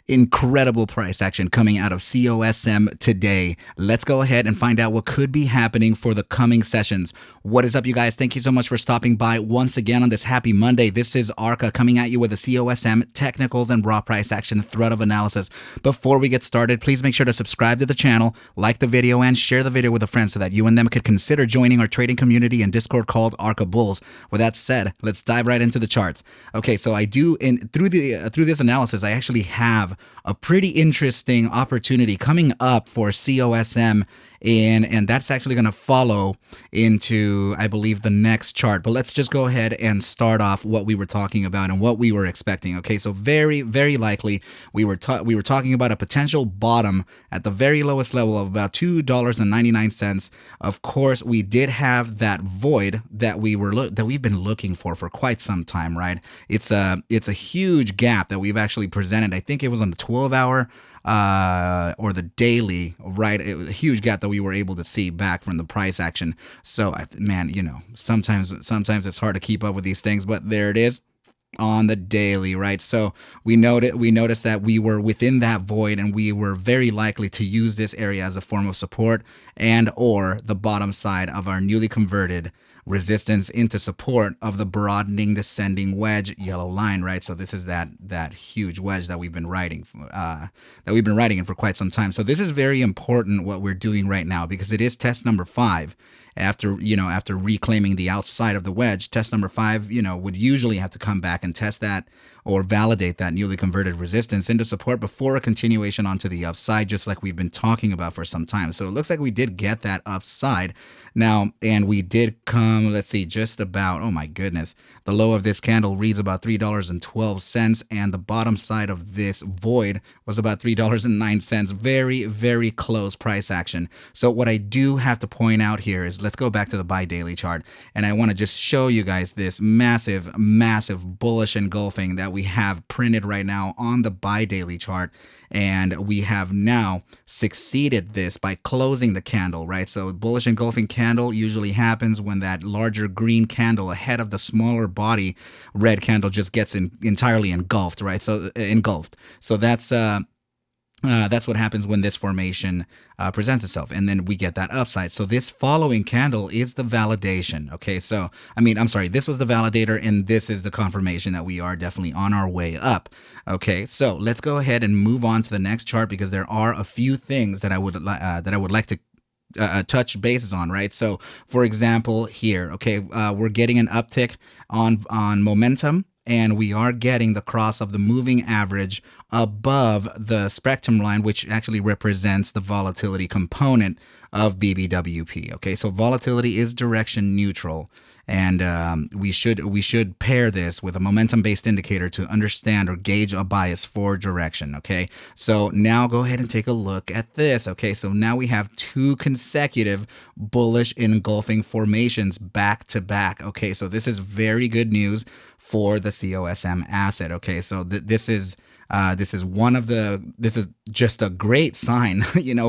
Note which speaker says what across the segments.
Speaker 1: Incredible price action coming out of COSM today. Let's go ahead and find out what could be happening for the coming sessions. What is up, you guys? Thank you so much for stopping by once again on this happy Monday. This is ARCa coming at you with a COSM technicals and raw price action thread of analysis. Before we get started, please make sure to subscribe to the channel, like the video, and share the video with a friend so that you and them could consider joining our trading community and Discord called ARCa Bulls. With that said, let's dive right into the charts. Okay, so through this analysis, I actually have a pretty interesting opportunity coming up for COSM, and that's actually going to follow into, I believe, the next chart. But let's just go ahead and start off what we were talking about and what we were expecting. Okay, so very, very likely we were talking about a potential bottom at the very lowest level of about $2.99. Of course, we did have that void that we've been looking for quite some time, right? It's a huge gap that we've actually presented. I think it was on the 12-hour or the daily, right? It was a huge gap that we were able to see back from the price action. So, man, you know, sometimes it's hard to keep up with these things, but there it is on the daily, right? So we noticed that we were within that void, and we were very likely to use this area as a form of support and or the bottom side of our newly converted resistance into support of the broadening descending wedge yellow line, right? So this is that huge wedge that we've been riding in for quite some time. So this is very important what we're doing right now, because it is test number 5. After reclaiming the outside of the wedge, test number 5, would usually have to come back and test that or validate that newly converted resistance into support before a continuation onto the upside, just like we've been talking about for some time. So it looks like we did get that upside now, and we did come, let's see, just about, oh my goodness, the low of this candle reads about $3.12, and the bottom side of this void was about $3.09. Very, very close price action. So what I do have to point out here is, let's go back to the buy daily chart, and I want to just show you guys this massive bullish engulfing that we have printed right now on the buy daily chart. And we have now succeeded this by closing the candle, right? So bullish engulfing candle usually happens when that larger green candle ahead of the smaller body red candle just gets entirely engulfed, right? So engulfed. So that's what happens when this formation presents itself, and then we get that upside. So this following candle is the validation. Okay, so this was the validator, and this is the confirmation that we are definitely on our way up. Okay, so let's go ahead and move on to the next chart, because there are a few things that I would like to touch bases on, right? So for example, here, okay, we're getting an uptick on momentum, and we are getting the cross of the moving average above the spectrum line, which actually represents the volatility component of BBWP. Okay, so volatility is direction neutral, and we should pair this with a momentum-based indicator to understand or gauge a bias for direction. Okay, so now go ahead and take a look at this. Okay, so now we have 2 consecutive bullish engulfing formations back to back. Okay, so this is very good news for the COSM asset. Okay, so this is just a great sign,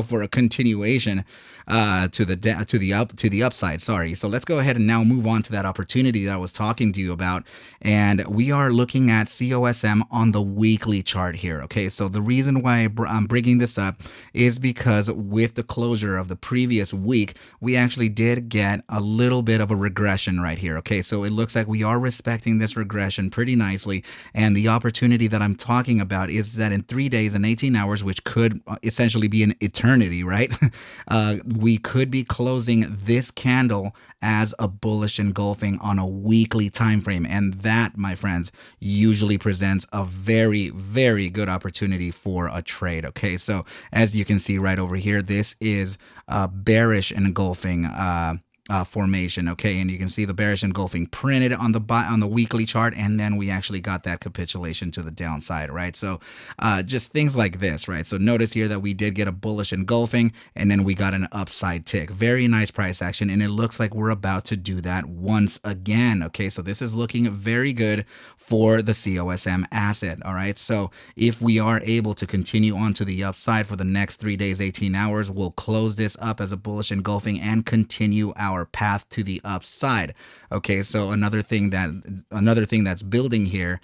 Speaker 1: for a continuation to the upside. Sorry. So let's go ahead and now move on to that opportunity that I was talking to you about, and we are looking at COSM on the weekly chart here. Okay, so the reason why I'm bringing this up is because with the closure of the previous week, we actually did get a little bit of a regression right here. Okay, so it looks like we are respecting this regression pretty nicely, and the opportunity that I'm talking about is that in 3 days and 18 hours, which could essentially be an eternity, right? We could be closing this candle as a bullish engulfing on a weekly time frame, and that, my friends, usually presents a very, very good opportunity for a trade. Okay, so as you can see right over here, this is a bearish engulfing formation. Okay, and you can see the bearish engulfing printed on the weekly chart, and then we actually got that capitulation to the downside, right? So just things like this, right? So notice here that we did get a bullish engulfing, and then we got an upside tick. Very nice price action, and it looks like we're about to do that once again. Okay, so this is looking very good for the COSM asset. All right, so if we are able to continue on to the upside for the next 3 days, 18 hours, we'll close this up as a bullish engulfing and continue out 4-hour path to the upside. Okay, so another thing that's building here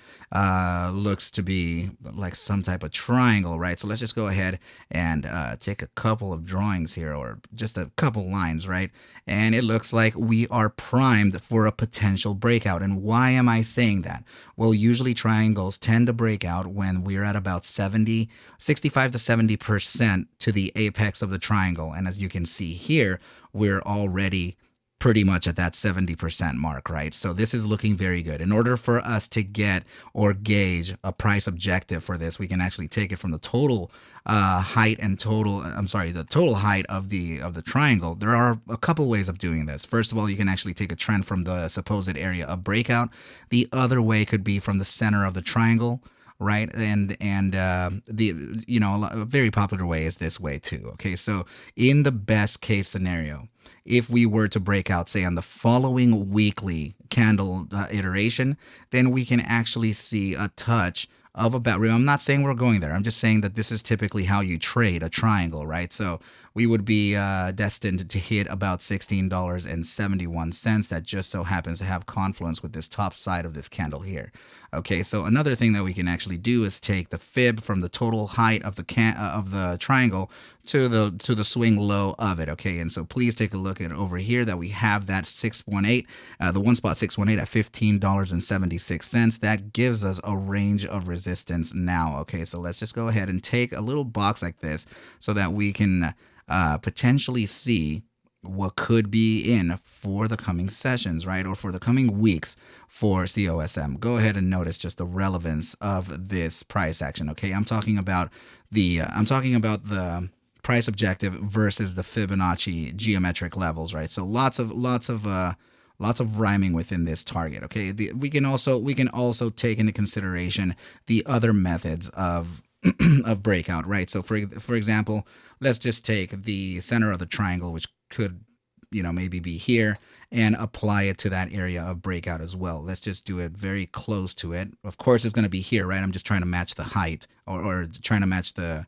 Speaker 1: looks to be like some type of triangle, right? So let's just go ahead and take a couple of drawings here, or just a couple lines, right? And it looks like we are primed for a potential breakout. And why am I saying that? Well, usually triangles tend to break out when we're at about 65 to 70% to the apex of the triangle. And as you can see here, we're already pretty much at that 70% mark, right? So this is looking very good. In order for us to get or gauge a price objective for this, we can actually take it from the total height and the total height of the triangle. There are a couple ways of doing this. First of all, you can actually take a trend from the supposed area of breakout. The other way could be from the center of the triangle, right? And a very popular way is this way too. Okay, so in the best case scenario, if we were to break out, say on the following weekly candle iteration, then we can actually see a touch of about, I'm not saying we're going there. I'm just saying that this is typically how you trade a triangle, right? So we would be destined to hit about $16.71. That just so happens to have confluence with this top side of this candle here. Okay, so another thing that we can actually do is take the fib from the total height of the triangle to the swing low of it. Okay, and so please take a look at over here that we have that 618, the one spot 618 at $15.76. That gives us a range of resistance now. Okay, so let's just go ahead and take a little box like this so that we can potentially see what could be in for the coming sessions, right? Or for the coming weeks for COSM. Go ahead and notice just the relevance of this price action. Okay, I'm talking about the price objective versus the Fibonacci geometric levels, right? So lots of rhyming within this target. Okay, we can also take into consideration the other methods of of breakout, right? So for example, let's just take the center of the triangle, which could maybe be here, and apply it to that area of breakout as well. Let's just do it very close to it. Of course it's going to be here, right? I'm just trying to match the height, or trying to match the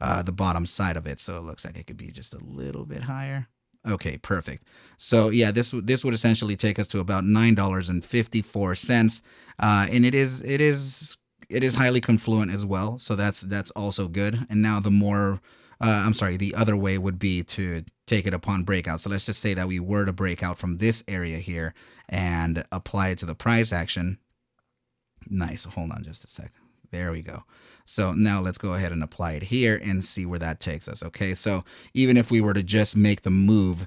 Speaker 1: bottom side of it. So it looks like it could be just a little bit higher. Okay, perfect. So yeah, this would essentially take us to about $9.54, and it is highly confluent as well. So that's also good. And now the other way would be to take it upon breakout. So let's just say that we were to break out from this area here and apply it to the price action. Nice. Hold on just a sec. There we go. So now let's go ahead and apply it here and see where that takes us. Okay, so even if we were to just make the move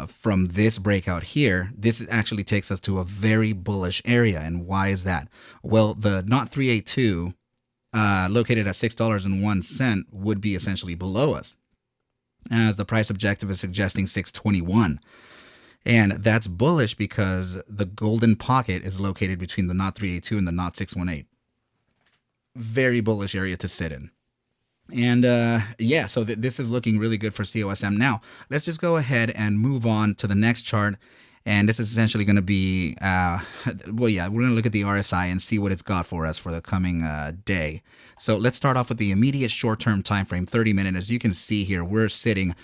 Speaker 1: from this breakout here, this actually takes us to a very bullish area. And why is that? Well, the knot 382 located at $6.01 would be essentially below us, as the price objective is suggesting 621. And that's bullish because the golden pocket is located between the knot 382 and the knot 618. Very bullish area to sit in. And yeah, so this is looking really good for COSM. Now, let's just go ahead and move on to the next chart. And this is essentially going to be, we're going to look at the RSI and see what it's got for us for the coming day. So let's start off with the immediate short-term time frame, 30-minute. As you can see here, we're sitting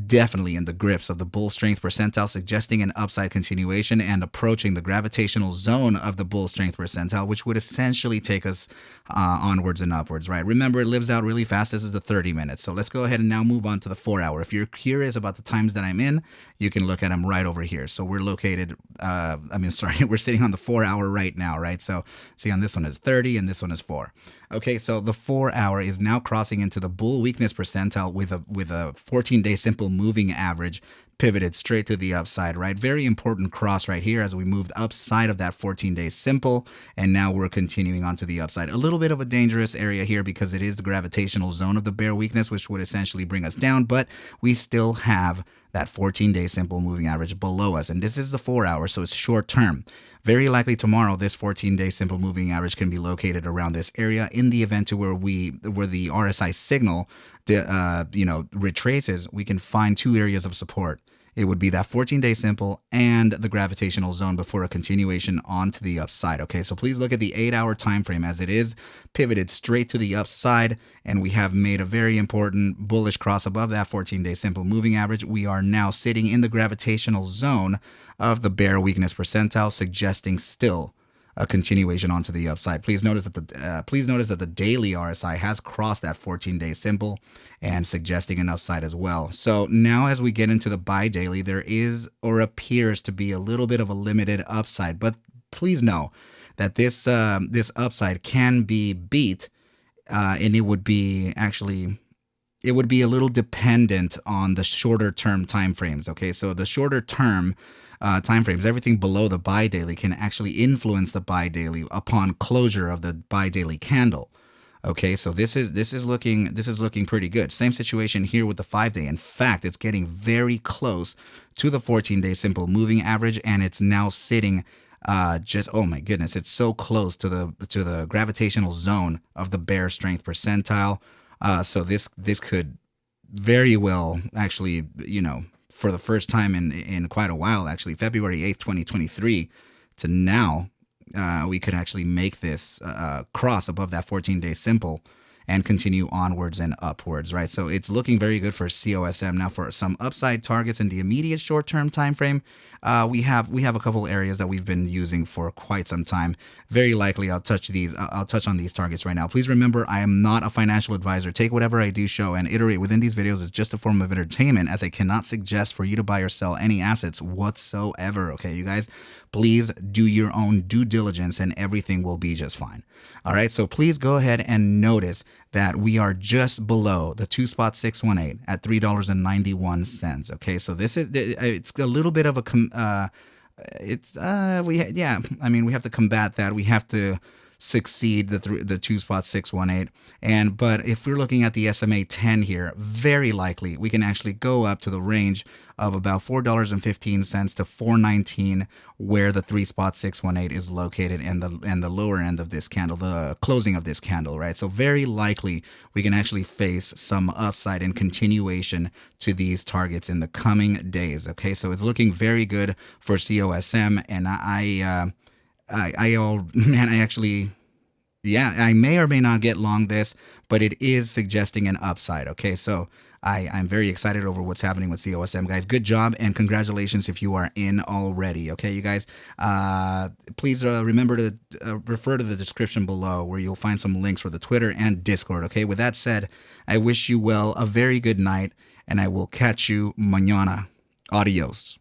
Speaker 1: definitely in the grips of the bull strength percentile, suggesting an upside continuation and approaching the gravitational zone of the bull strength percentile, which would essentially take us onwards and upwards, right? Remember, it lives out really fast. This is the 30 minutes. So let's go ahead and now move on to the 4-hour. If you're curious about the times that I'm in, you can look at them right over here. So we're located, we're sitting on the 4-hour right now, right? So see, on this one is 30 and this one is 4. Okay, so the 4-hour is now crossing into the bull weakness percentile with a 14-day simple moving average pivoted straight to the upside, right? Very important cross right here as we moved upside of that 14-day simple, and now we're continuing on to the upside. A little bit of a dangerous area here because it is the gravitational zone of the bear weakness, which would essentially bring us down, but we still have that 14-day simple moving average below us, and this is the 4-hour, so it's short term. Very likely tomorrow, this 14-day simple moving average can be located around this area. In the event to where the RSI signal, retraces, we can find two areas of support. it would be that 14-day simple and the gravitational zone before a continuation onto the upside. Okay, so please look at the 8-hour time frame as it is pivoted straight to the upside, and we have made a very important bullish cross above that 14-day simple moving average. We are now sitting in the gravitational zone of the bear weakness percentile, suggesting still a continuation onto the upside. Please notice that the daily RSI has crossed that 14-day simple and suggesting an upside as well. So now as we get into the buy daily, there is or appears to be a little bit of a limited upside, but please know that this upside can be beat, and it would be a little dependent on the shorter term time frames. Okay, so the shorter term time frames, everything below the buy daily can actually influence the buy daily upon closure of the buy daily candle. Okay, so this is looking pretty good. Same situation here with the 5-day. In fact, it's getting very close to the 14-day simple moving average, and it's now sitting just, oh my goodness, it's so close to the gravitational zone of the bear strength percentile. So this could very well actually, for the first time in quite a while, actually, February 8th, 2023 to now, we could actually make this cross above that 14-day simple and continue onwards and upwards, right? So it's looking very good for COSM. Now, for some upside targets in the immediate short-term time frame, we have a couple areas that we've been using for quite some time. Very likely, I'll touch on these targets right now. Please remember, I am not a financial advisor. Take whatever I do show and iterate within these videos is just a form of entertainment, as I cannot suggest for you to buy or sell any assets whatsoever. Okay, you guys, please do your own due diligence and everything will be just fine. All right, so please go ahead and notice that we are just below the 2.618 at $3.91. Okay, so it's a little bit of a we have to combat that. We have to succeed the 2.618, but if we're looking at the SMA 10 here, very likely we can actually go up to the range of about $4.15 to $4.19, where the 3.618 is located, and the lower end of this candle, the closing of this candle, right? So very likely we can actually face some upside and continuation to these targets in the coming days. Okay, so it's looking very good for COSM, and I may or may not get long this, but it is suggesting an upside. Okay, so I'm very excited over what's happening with COSM, guys. Good job and congratulations if you are in already. Okay, you guys, please remember to refer to the description below, where you'll find some links for the Twitter and Discord. Okay, with that said, I wish you well, a very good night, and I will catch you mañana. Adios.